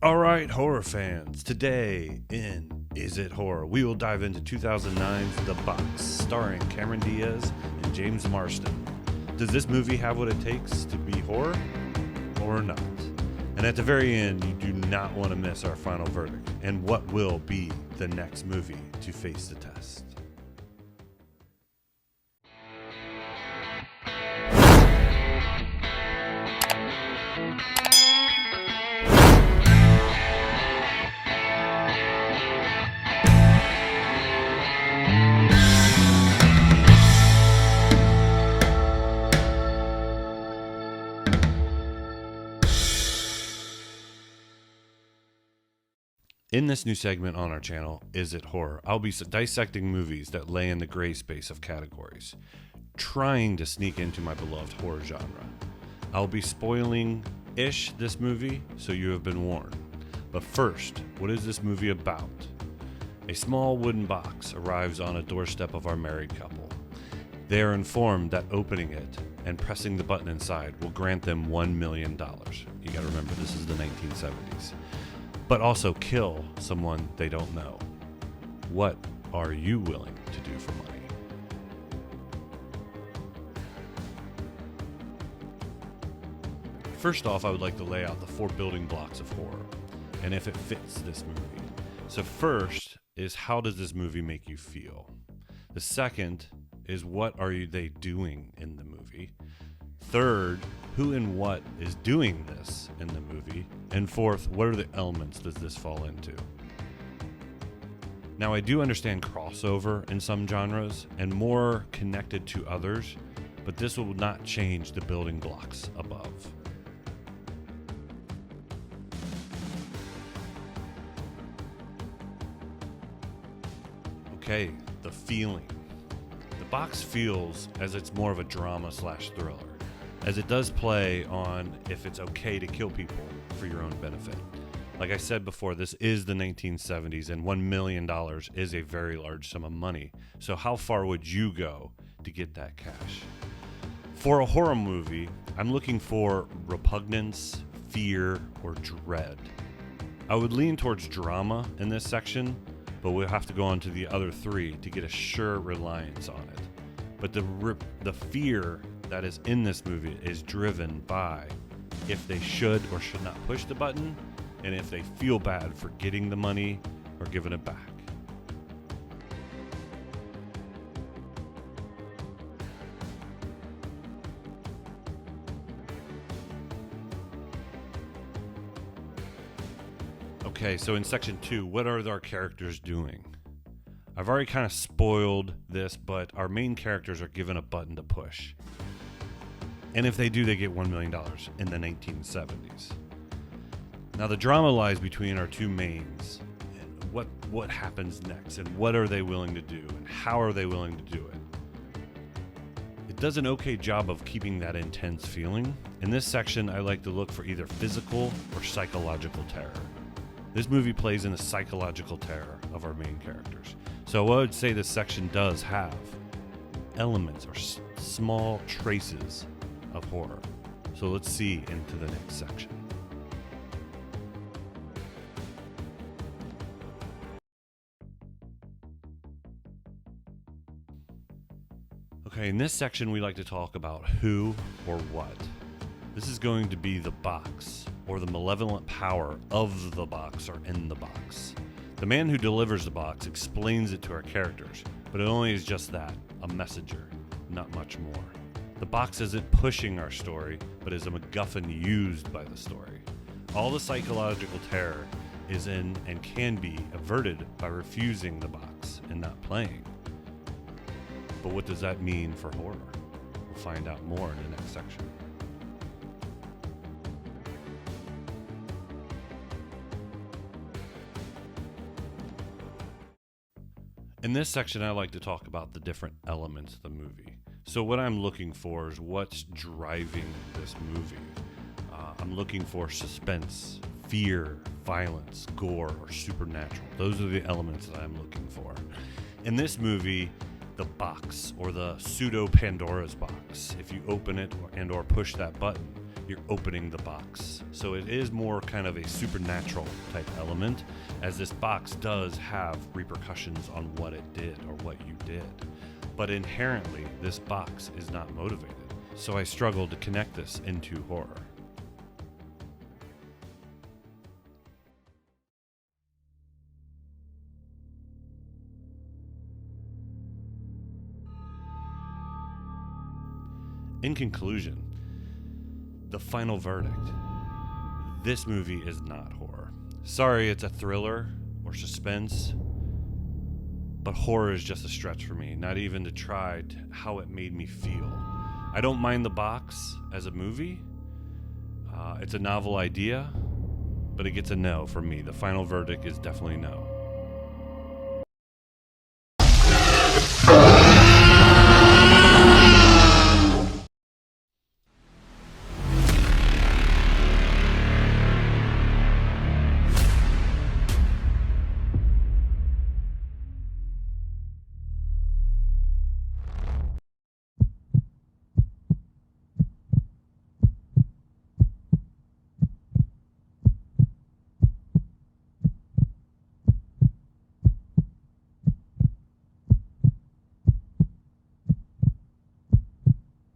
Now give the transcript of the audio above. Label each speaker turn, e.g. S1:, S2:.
S1: All right, horror fans, today in Is It Horror, we will dive into 2009's The Box, starring Cameron Diaz and James Marsden. Does this movie have what it takes to be horror or not? And at the very end, you do not want to miss our final verdict and what will be the next movie to face the test. In this new segment on our channel, Is It Horror, I'll be dissecting movies that lay in the gray space of categories, trying to sneak into my beloved horror genre. I'll be spoiling-ish this movie, so you have been warned. But first, what is this movie about? A small wooden box arrives on a doorstep of our married couple. They are informed that opening it and pressing the button inside will grant them $1 million. You gotta remember, this is the 1970s. But also kill someone they don't know. What are you willing to do for money? First off, I would like to lay out the 4 building blocks of horror and if it fits this movie. So first is, how does this movie make you feel? The second is, what are they doing in the movie? Third, who and what is doing this in the movie? And fourth, what are the elements does this fall into? Now, I do understand crossover in some genres and more connected to others, but this will not change the building blocks above. Okay, the feeling. The Box feels as it's more of a drama/thriller, as it does play on if it's okay to kill people for your own benefit. Like I said before, this is the 1970s, and $1 million is a very large sum of money. So how far would you go to get that cash? For a horror movie, I'm looking for repugnance, fear, or dread. I would lean towards drama in this section, but we'll have to go on to the other 3 to get a sure reliance on it. But the fear that is in this movie is driven by if they should or should not push the button, and if they feel bad for getting the money or giving it back. Okay, so in section 2, what are our characters doing? I've already kind of spoiled this, but our main characters are given a button to push. And if they do, they get $1 million in the 1970s. Now, the drama lies between our 2 mains, and what happens next, and what are they willing to do, and how are they willing to do it. It does an okay job of keeping that intense feeling. In this section, I like to look for either physical or psychological terror. This movie plays in the psychological terror of our main characters. So I would say this section does have elements or small traces of horror. So let's see into the next section. Okay, in this section we like to talk about who or what. This is going to be the box, or the malevolent power of the box or in the box. The man who delivers the box explains it to our characters, but it only is just that, a messenger, not much more. The box isn't pushing our story, but is a MacGuffin used by the story. All the psychological terror is in and can be averted by refusing the box and not playing. But what does that mean for horror? We'll find out more in the next section. In this section, I like to talk about the different elements of the movie. So what I'm looking for is what's driving this movie. I'm looking for suspense, fear, violence, gore, or supernatural. Those are the elements that I'm looking for. In this movie, the box, or the pseudo Pandora's box, if you open it or push that button, you're opening the box. So it is more kind of a supernatural type element, as this box does have repercussions on what it did or what you did. But inherently, this box is not motivated. So I struggled to connect this into horror. In conclusion, the final verdict. This movie is not horror. Sorry, it's a thriller or suspense, but horror is just a stretch for me, not even to try how it made me feel. I don't mind The Box as a movie. It's a novel idea, but it gets a no from me. The final verdict is definitely no.